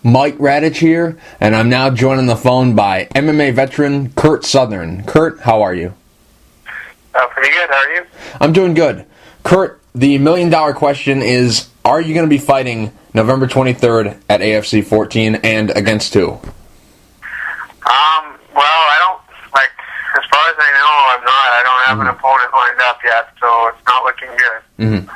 Mike Radich here, and I'm now joined on the phone by MMA Veteran Kurt Southern. Kurt, how are you? Pretty good. How are you? I'm doing good. Kurt, the million-dollar question is, are you going to be fighting November 23rd at AFC 14 and against who? Well, I don't, as far as I know, I'm not. I don't have an opponent lined up yet, so it's not looking good.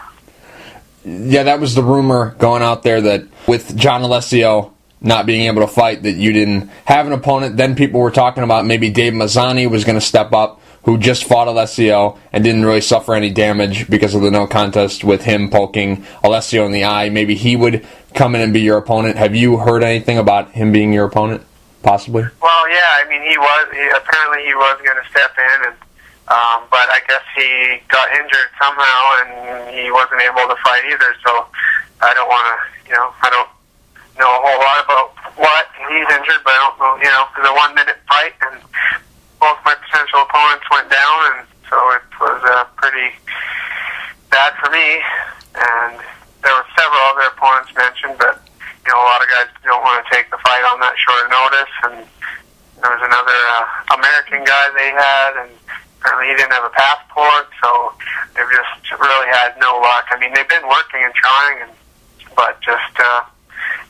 Yeah, that was the rumor going out there that with John Alessio not being able to fight, that you didn't have an opponent. Then people were talking about maybe Dave Mazzani was going to step up, who just fought Alessio and didn't really suffer any damage because of the no contest with him poking Alessio in the eye. Maybe he would come in and be your opponent. Have you heard anything about him being your opponent, possibly? Well, yeah, I mean, apparently he was going to step in, and but I guess he got injured somehow, and he wasn't able to fight either, so I don't want to, I don't know a whole lot about what he's injured, but I don't know, it was a 1-minute fight, and both my potential opponents went down, and so it was pretty bad for me, and there were several other opponents mentioned, but, a lot of guys don't want to take the fight on that short notice, and there was another American guy they had, and apparently he didn't have a passport, so they've just really had no luck. I mean, they've been working and trying, but just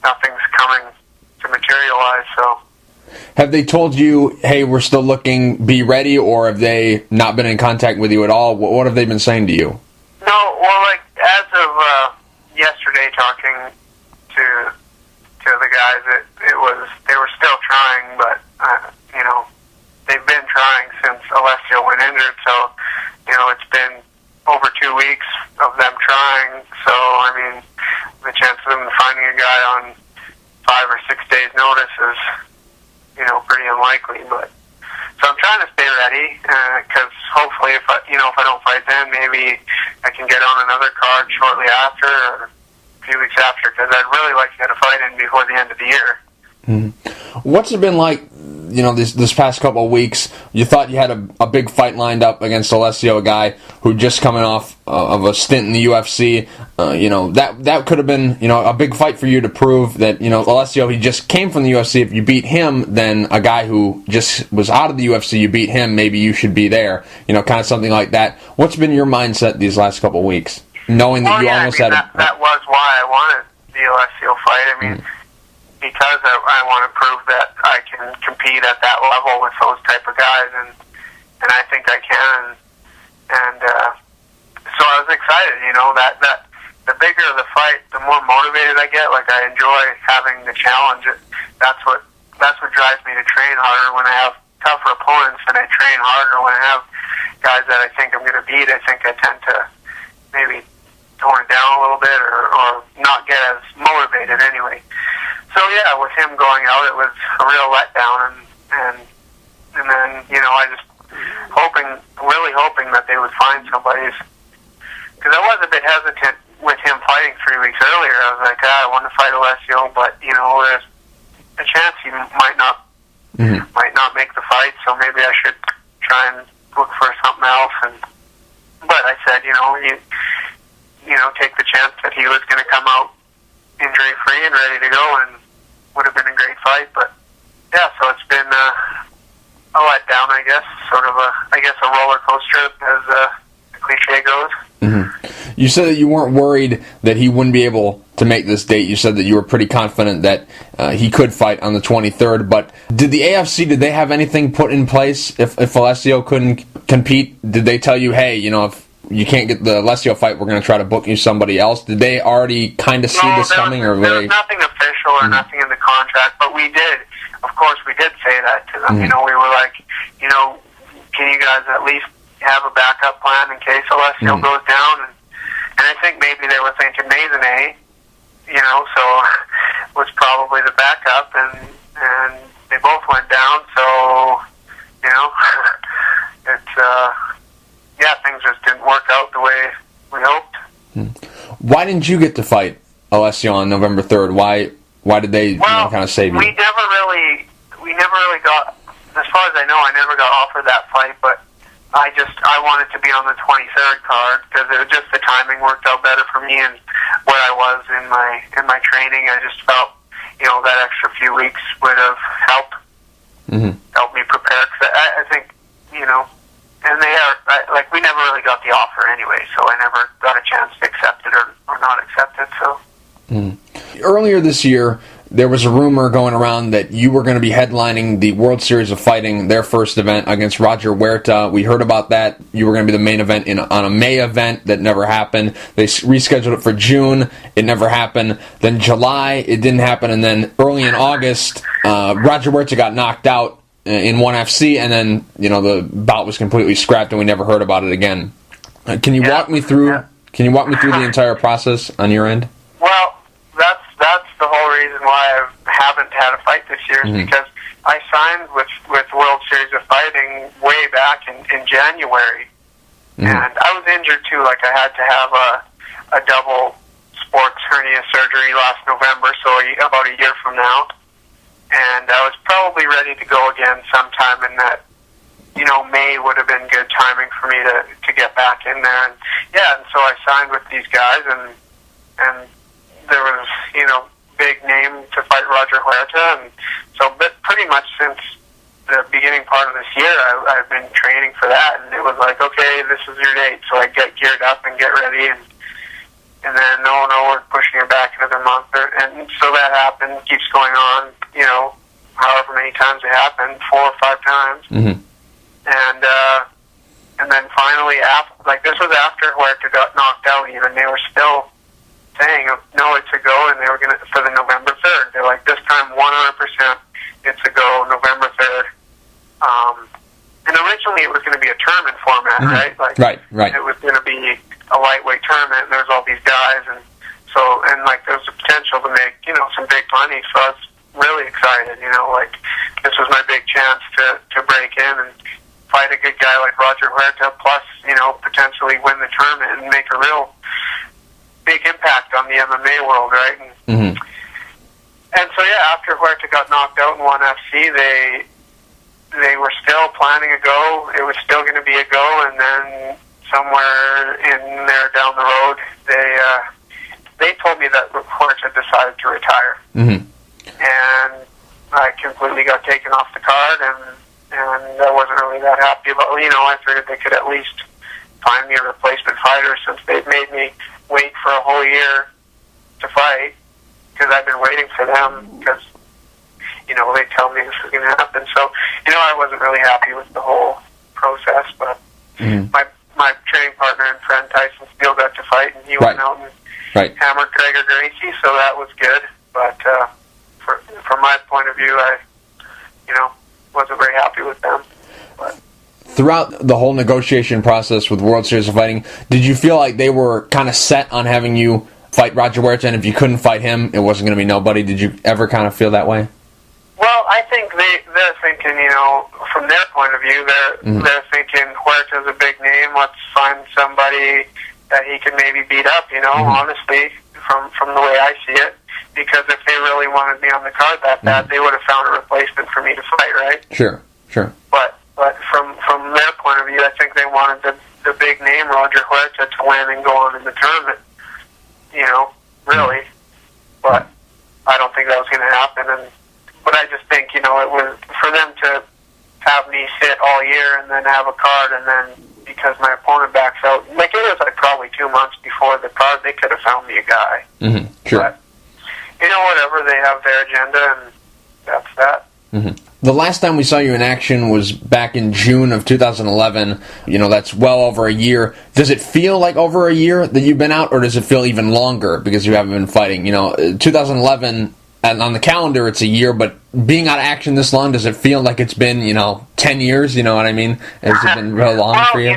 nothing's coming to materialize, so. Have they told you, hey, we're still looking, be ready, or have they not been in contact with you at all? What have they been saying to you? No, well, as of yesterday, talking to the guys, they were still trying, but, they've been trying since Alessio went injured, so, it's been over 2 weeks of them trying, so, I mean, the chance of them finding a guy on 5 or 6 days' notice is, pretty unlikely, but, so I'm trying to stay ready, because hopefully if I don't fight then, maybe I can get on another card shortly after, or a few weeks after, because I'd really like to get a fight in before the end of the year. What's it been like, this past couple of weeks? You thought you had a big fight lined up against Alessio, a guy who just coming off of a stint in the UFC. That could have been, a big fight for you to prove that, Alessio, he just came from the UFC. If you beat him, then a guy who just was out of the UFC, you beat him, maybe you should be there. Kind of something like that. What's been your mindset these last couple of weeks, knowing that you almost had that was why I wanted the Alessio fight. I mean, because I want to prove that I can compete at that level with those type of guys, and I think I can, and so I was excited, that the bigger the fight, the more motivated I get. Like, I enjoy having the challenge. That's what drives me to train harder. When I have tougher opponents, and I train harder. When I have guys that I think I'm going to beat, I think I tend to maybe tone it down a little bit, or not get as motivated anyway. So yeah, with him going out, it was a real letdown, and then I just really hoping that they would find somebody, because I was a bit hesitant with him fighting 3 weeks earlier. I was like, I want to fight Alessio, but there's a chance he might not make the fight, so maybe I should try and look for something else. But I said, take the chance that he was going to come out injury-free and ready to go, and would have been a great fight. But yeah, so it's been a letdown, I guess, sort of a roller coaster, as the cliche goes. You said that you weren't worried that he wouldn't be able to make this date. You said that you were pretty confident that he could fight on the 23rd, but did the AFC, did they have anything put in place if Alessio couldn't compete? Did they tell you, hey, if you can't get the Alessio fight, we're going to try to book you somebody else? Did they already kind of see this coming? Or there was nothing official or nothing in the contract, but we did say that to them. We were like, can you guys at least have a backup plan in case Alessio goes down? And I think maybe they were thinking Mazzani, so was probably the backup, and they both went down, so, it's, things just didn't work out the way we hoped. Why didn't you get to fight Alessio on November 3rd? Why did they kind of save you? We never really got, as far as I know, I never got offered that fight, but I wanted to be on the 23rd card because it was just the timing worked out better for me and where I was in my training. I just felt, that extra few weeks would have helped me prepare. Cause I think, and we never really got the offer anyway, so I never got a chance to accept it or not accept it. So earlier this year, there was a rumor going around that you were going to be headlining the World Series of Fighting, their first event against Roger Huerta. We heard about that. You were going to be the main event on a May event. That never happened. They rescheduled it for June. It never happened. Then July, it didn't happen. And then early in August, Roger Huerta got knocked out in ONE FC, and then the bout was completely scrapped, and we never heard about it again. Can you walk me through? Yeah. Can you walk me through the entire process on your end? Well, that's the whole reason why I haven't had a fight this year, is because I signed with World Series of Fighting way back in January, and I was injured too. Like, I had to have a double sports hernia surgery last November, so about a year from now, and I was probably ready to go again sometime in that. May would have been good timing for me to get back in there, and so I signed with these guys, and there was, big name to fight Roger Huerta, and so, but pretty much since the beginning part of this year, I've been training for that, and it was like, okay, this is your date, so I get geared up and get ready, and then, no, we're pushing it back another month, and so that happened, keeps going on, however many times it happened, 4 or 5 times, and then finally, this was after Huerta got knocked out, even, they were still saying, no, it's a go, and they were going to, for the November 3rd. They're like, this time 100% it's a go, November 3rd. And originally it was going to be a tournament format, right? Right. It was going to be a lightweight tournament, and there's all these guys, and so, there was a potential to make, some big money, so I was really excited, this was my big chance to break in and fight a good guy like Roger Huerta, plus, potentially win the tournament and make a real big impact on the MMA world, right? And so, after Huerta got knocked out in ONE FC, they were still planning a go. It was still going to be a go, and then somewhere in there down the road, they told me that Huerta decided to retire, and I completely got taken off the card, and I wasn't really that happy about. I figured they could at least find me a replacement fighter, since they've made me wait for a whole year to fight, because I've been waiting for them, because, they tell me this is going to happen. So, I wasn't really happy with the whole process, but my training partner and friend Tyson Steele got to fight, and he went out and hammered Gregor Gracie, so that was good. But from my point of view, I, wasn't very happy with them. But throughout the whole negotiation process with World Series of Fighting, did you feel like they were kind of set on having you fight Roger Huerta, and if you couldn't fight him, it wasn't going to be nobody? Did you ever kind of feel that way? Well, I think they're thinking, from their point of view, they're thinking Huerta's a big name. Let's find somebody that he can maybe beat up. Honestly, from the way I see it, because if they really wanted me on the card that bad, they would have found a replacement for me to fight, right? Sure. But from their point of view, I think they wanted the big name Roger Huerta to win and go on in the tournament. Really. But I don't think that was going to happen. But I just think, it was for them to have me sit all year and then have a card, and then because my opponent backs out, it was probably 2 months before the card, they could have found me a guy. Sure. But, whatever, they have their agenda, and that's that. The last time we saw you in action was back in June of 2011. That's well over a year. Does it feel like over a year that you've been out, or does it feel even longer because you haven't been fighting? 2011, and on the calendar it's a year, but being out of action this long, does it feel like it's been, 10 years? You know what I mean? Has it been real long for you?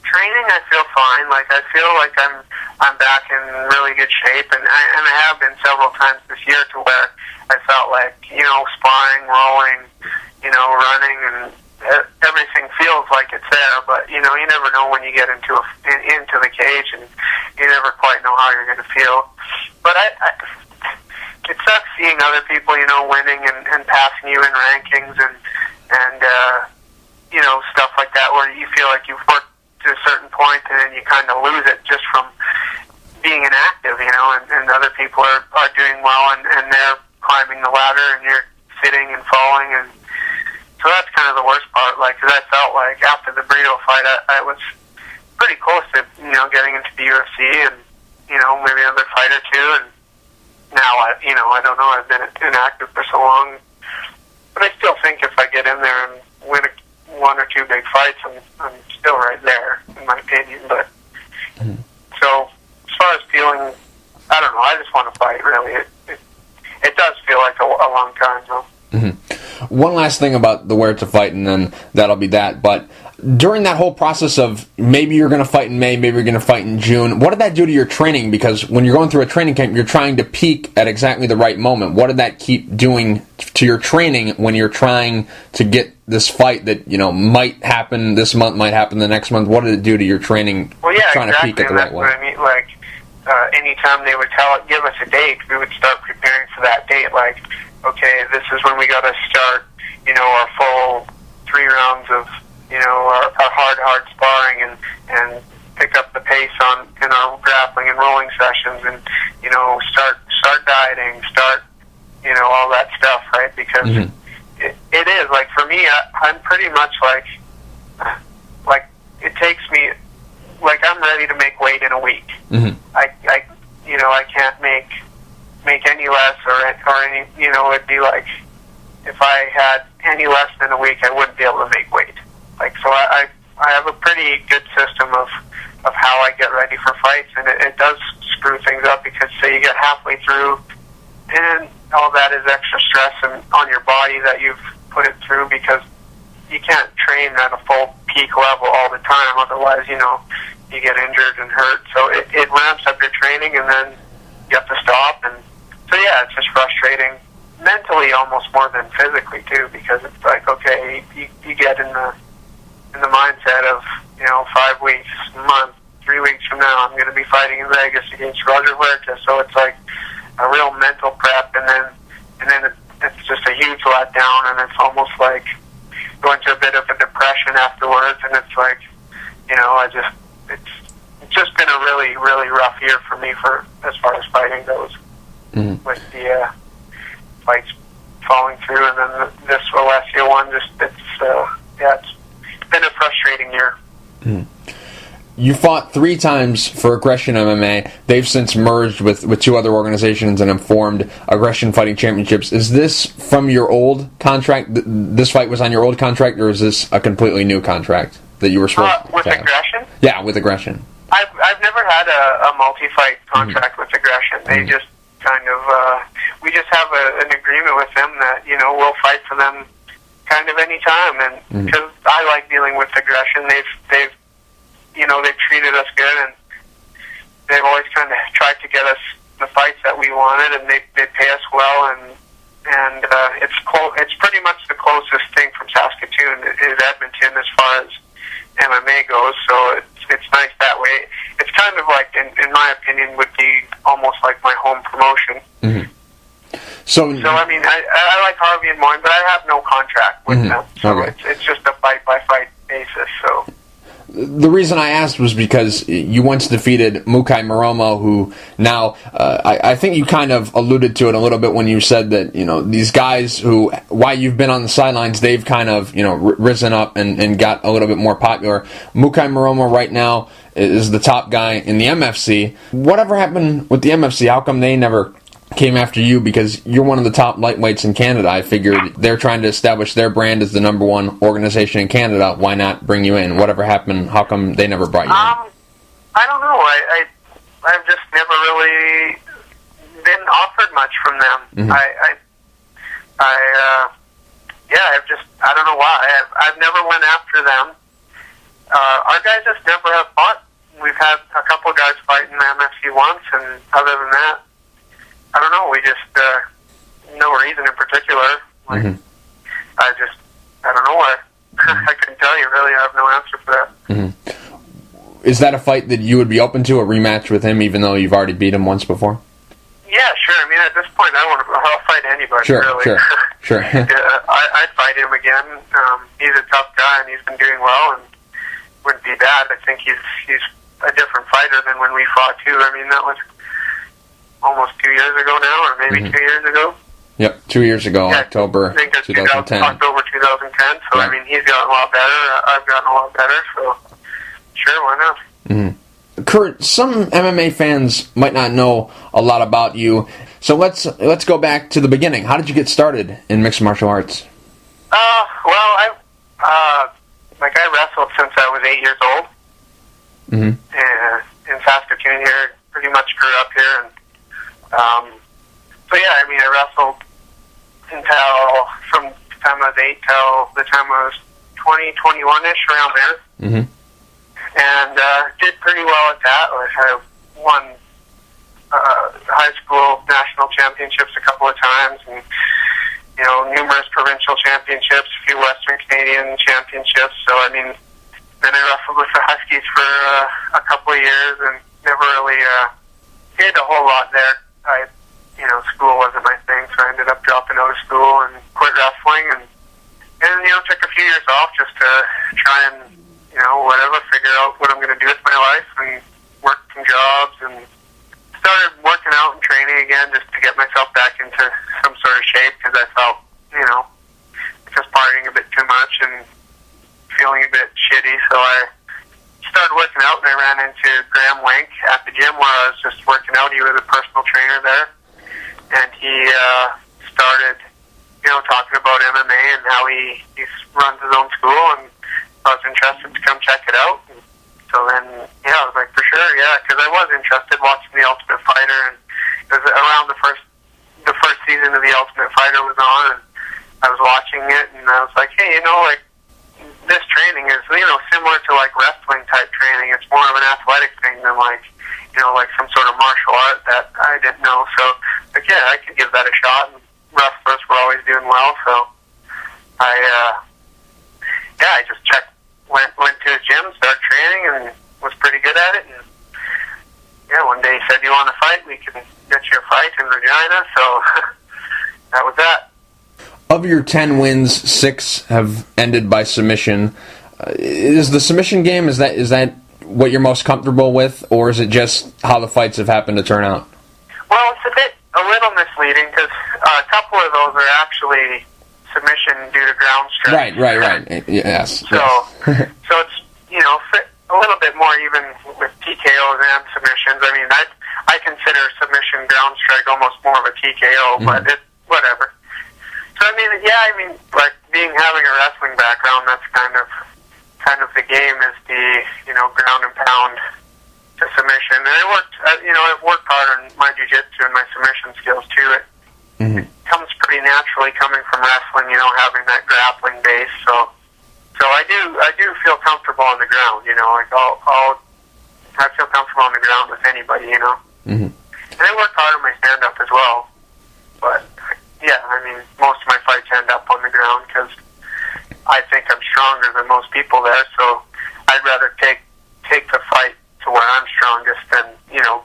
Training, I feel fine. I feel like I'm back in really good shape, and I have been several times this year to where I felt like, sparring, rolling, running, and everything feels like it's there, but, you never know when you get into the cage, and you never quite know how you're going to feel. But it sucks seeing other people, winning and passing you in rankings and stuff like that, where you feel like you've worked to a certain point and then you kind of lose it just from being inactive, and other people are doing well, and they're climbing the ladder, and you're sitting and falling, and so that's kind of the worst part. Like, because I felt like after the Brito fight, I was pretty close to getting into the UFC, and maybe another fight or two, and now I don't know. I've been inactive for so long, but I still think if I get in there and win one or two big fights, I'm still right there, in my opinion. But so as far as feeling, I don't know. I just want to fight. Really, it does feel like a long time, though. Mm-hmm. One last thing about the where to fight, and then that'll be that. But during that whole process of maybe you're going to fight in May, maybe you're going to fight in June, what did that do to your training? Because when you're going through a training camp, you're trying to peak at exactly the right moment. What did that keep doing to your training when you're trying to get this fight that might happen this month, might happen the next month? What did it do to your training? Well, yeah, trying exactly. to peak at the right way? What I mean, like anytime they would give us a date, we would start preparing for that date. Like, okay, this is when we got to start, our full 3 rounds of, our hard sparring and pick up the pace in our grappling and rolling sessions, and start dieting, all that stuff, right? Because it is like, for me, I'm pretty much like it takes me, like, I'm ready to make weight in a week. I can't make any less or any, it'd be like, if I had any less than a week, I wouldn't be able to make weight. Like, so I have a pretty good system of how I get ready for fights, and it does screw things up, because say you get halfway through, and all that is extra stress on your body that you've put it through, because you can't train at a full peak level all the time, otherwise, you get injured and hurt. So it ramps up your training, and then you have to stop, and so yeah, it's just frustrating. Mentally, almost more than physically too, because it's like, okay, you get in the mindset of 5 weeks, a month, 3 weeks from now, I'm going to be fighting in Vegas against Roger Huerta. So it's like a real mental prep, and then it's just a huge letdown, and it's almost like going through a bit of a depression afterwards. And it's like, it's just been a really, really rough year for me as far as fighting goes, with the fights falling through, and then this Alessio one, it's been a frustrating year. You fought 3 times for Aggression MMA. They've since merged with 2 other organizations and have formed Aggression Fighting Championships. Is this from your old contract? This fight was on your old contract, or is this a completely new contract that you were supposed to have? With Aggression? Yeah, with Aggression. I've never had a multi-fight contract with Aggression. They just kind of, we just have an agreement with them that, we'll fight for them kind of any time, and because I like dealing with Aggression, they've treated us good, and they've always kind of tried to get us the fights that we wanted, and they pay us well, and it's pretty much the closest thing from Saskatoon is Edmonton as far as MMA goes, so it's nice that way. It's kind of like, in my opinion, would be almost like my home promotion. So I mean, I like Harvey and Moyne, but I have no contract with them, so it's just a fight-by-fight basis. So the reason I asked was because you once defeated Mukai Moromo, who now, I think you kind of alluded to it a little bit when you said that, these guys who, while you've been on the sidelines, they've kind of, risen up and got a little bit more popular. Mukai Moromo right now is the top guy in the MFC. Whatever happened with the MFC? How come they never came after you? Because you're one of the top lightweights in Canada. I figured they're trying to establish their brand as the #1 organization in Canada. Why not bring you in? Whatever happened? How come they never brought you in? I don't know. I've just never really been offered much from them. I don't know why. I've never went after them. Our guys just never have fought. We've had a couple of guys fight in the MFC once, and other than that, I don't know. We just no reason in particular. Like, I don't know why. I couldn't tell you. Really, I have no answer for that. Is that a fight that you would be open to, a rematch with him, even though you've already beat him once before? Yeah, sure. I mean, at this point, I'll fight anybody. Sure, really. sure. I'd fight him again. He's a tough guy, and he's been doing well, and wouldn't be bad. I think he's a different fighter than when we fought too. I mean, that was almost 2 years ago now, or maybe 2 years ago. Yep, 2 years ago, Yeah, October I think it's 2010. October 2010. So Right. I mean, he's gotten a lot better. I've gotten a lot better. So sure, why not? Kurt, some MMA fans might not know a lot about you, so let's go back to the beginning. How did you get started in mixed martial arts? Well, I wrestled since I was 8 years old. And in Saskatoon here, pretty much grew up here, and so yeah, I mean, I wrestled until from the time I was 8 till the time I was 20, 21-ish, around there. And did pretty well at that. I won high school national championships a couple of times, and numerous provincial championships, a few Western Canadian championships. So I mean, then I wrestled with the Huskies for a couple of years, and never really did a whole lot there. School wasn't my thing, so I ended up dropping out of school and quit wrestling, and took a few years off just to try and figure out what I'm going to do with my life, and worked some jobs, and started working out and training again just to get myself back into some sort of shape, because I felt, just partying a bit too much and feeling a bit shitty. So I started working out, and I ran into Graham Link at the gym where I was just working out. He was a personal trainer there, and he started, talking about MMA and how he runs his own school, and I was interested to come check it out. And so then, I was like, for sure, because I was interested watching The Ultimate Fighter, and it was around the first season of The Ultimate Fighter was on, and I was watching it, and I was like, hey, this training is, similar to like wrestling type training. It's more of an athletic thing than like some sort of martial art that I didn't know. So, I could give that a shot, and wrestlers were always doing well, so I just went to the gym, started training, and was pretty good at it. And one day he said, "You want to fight? We can get you a fight in Regina." So that was that. Of your 10 wins, 6 have ended by submission. Is the submission game, is that what you're most comfortable with, or is it just how the fights have happened to turn out? Well, it's a little misleading, because a couple of those are actually submission due to ground strike. Right. Yes. So it's, a little bit more even with TKOs and submissions. I mean, I consider submission ground strike almost more of a TKO, but it's whatever. So I mean, like having a wrestling background, that's kind of the game, is the ground and pound to submission. And I've worked hard on my jiu-jitsu and my submission skills too. It comes pretty naturally coming from wrestling, having that grappling base. So I do feel comfortable on the ground. I feel comfortable on the ground with anybody. And I work hard on my stand-up as well. But most of my fights end up on the ground, because I think I'm stronger than most people there. So I'd rather take the fight to where I'm strongest than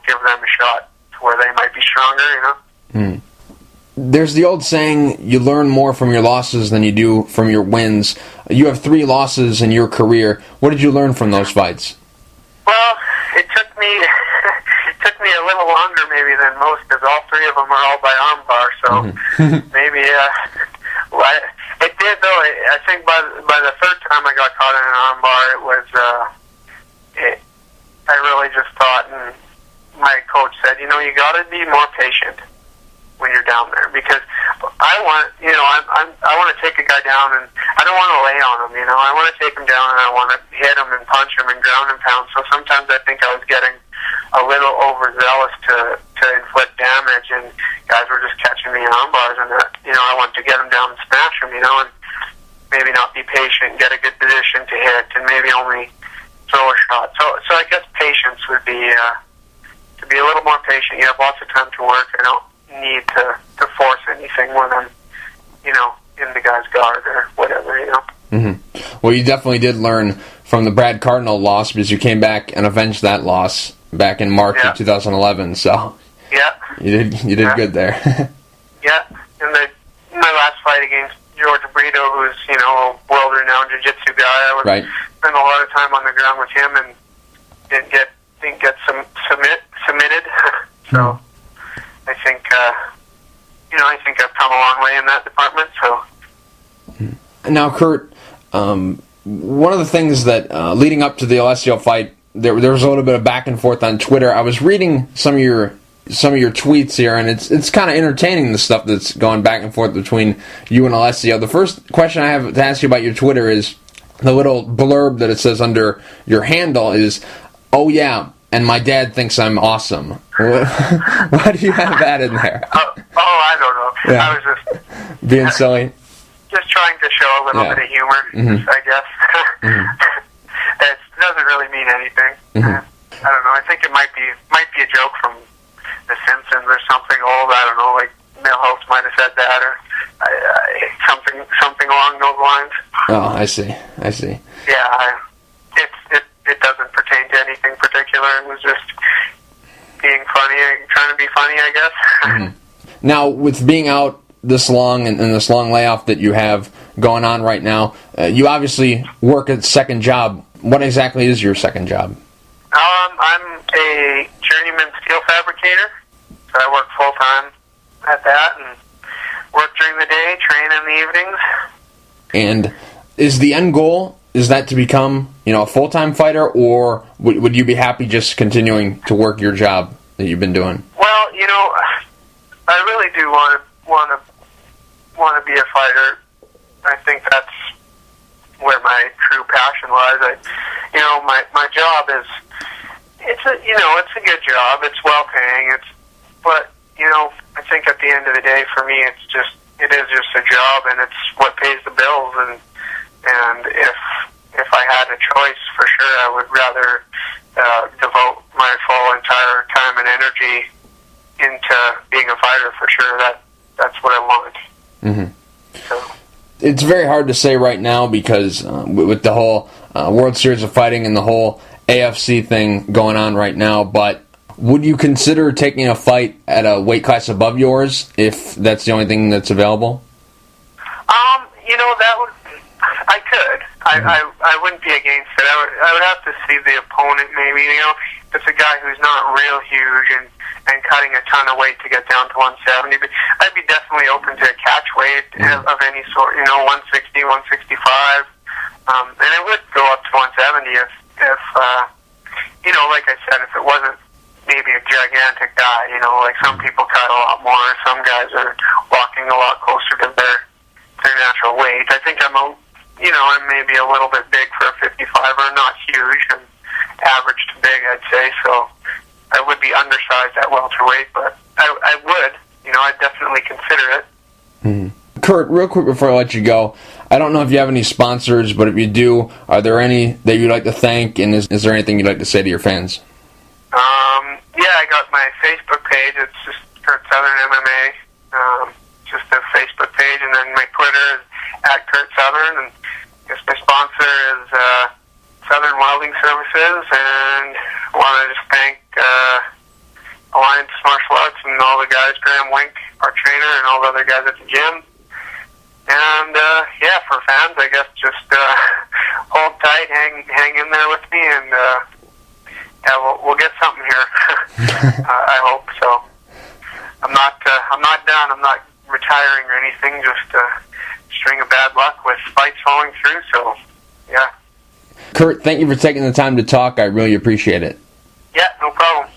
give them a shot to where they might be stronger. There's the old saying, you learn more from your losses than you do from your wins. You have 3 losses in your career. What did you learn from those fights? Well, it took me a little longer maybe than most, because all 3 of them are all by armbar. So maybe it did though. I think by the 3rd time I got caught in an armbar, it was I really just thought, and my coach said, you got to be more patient when you're down there, because I want to take a guy down, and I don't want to lay on him. I want to take him down, and I want to hit him and punch him and ground and pound. So sometimes I think I was getting a little overzealous to inflict damage, and guys were just catching me in arm bars, and I wanted to get them down and smash them, and maybe not be patient, get a good position to hit, and maybe only throw a shot. So I guess patience would be to be a little more patient. You have lots of time to work. I don't need to force anything when I'm, in the guy's guard or whatever, Well, you definitely did learn from the Brad Cardinal loss, because you came back and avenged that loss back in March of 2011. So you did good there. And my last fight against George Brito, who's a world-renowned jiu-jitsu guy, I would spend a lot of time on the ground with him, and didn't get think get submitted. So I think I think I've come a long way in that department. So now, Kurt, one of the things that leading up to the Alessio fight, there was a little bit of back and forth on Twitter. I was reading some of your tweets here, and it's kind of entertaining, the stuff that's going back and forth between you and Alessio. The first question I have to ask you about your Twitter is the little blurb that it says under your handle is, "Oh yeah, and my dad thinks I'm awesome." Why do you have that in there? I don't know. Yeah. I was just being silly. Just trying to show a little bit of humor, I guess. It doesn't really mean anything. I don't know. I think it might be a joke from The Simpsons or something old. I don't know. Like Milhouse might have said that, or something along those lines. Oh, I see. Yeah, it doesn't pertain to anything particular. It was just being funny, trying to be funny, I guess. Now, with being out this long and this long layoff that you have going on right now, you obviously work a second job. What exactly is your second job? I'm a journeyman steel fabricator, so I work full-time at that and work during the day, train in the evenings. And is the end goal, is that to become, a full-time fighter, or would you be happy just continuing to work your job that you've been doing? Well, I really do want to be a fighter. I think that's where my true passion lies. My job is, it's a good job. It's well paying. But I think at the end of the day, for me, it is just a job, and it's what pays the bills. And if I had a choice, for sure, I would rather devote my full entire time and energy into being a fighter. For sure, that's what I want. So it's very hard to say right now because with the whole World Series of Fighting and the whole AFC thing going on right now, but would you consider taking a fight at a weight class above yours if that's the only thing that's available? I could. I wouldn't be against it. I would have to see the opponent maybe. If it's a guy who's not real huge and cutting a ton of weight to get down to 170, but I'd be definitely open to a catch weight of any sort, 160, 165. And it would go up to 170 if like I said, if it wasn't maybe a gigantic guy, like some people cut a lot more, some guys are walking a lot closer to their natural weight. I think I'm maybe a little bit big for a 55er, not huge, and average to big, I'd say, so I would be undersized at welterweight, but I would, I'd definitely consider it. Kurt, real quick before I let you go, I don't know if you have any sponsors, but if you do, are there any that you'd like to thank, and is there anything you'd like to say to your fans? Yeah, I got my Facebook page. It's just Kurt Southern MMA, just a Facebook page, and then my Twitter is @Kurt Southern, and I guess my sponsor is Southern Welding Services, and I want to just thank Alliance Martial Arts and all the guys, Graham Wink, our trainer, and all the other guys at the gym. And for fans, I guess just hold tight, hang in there with me, and we'll get something here. I hope so. I'm not done. I'm not retiring or anything. Just a string of bad luck with fights falling through. So, yeah. Kurt, thank you for taking the time to talk. I really appreciate it. Yeah, no problem.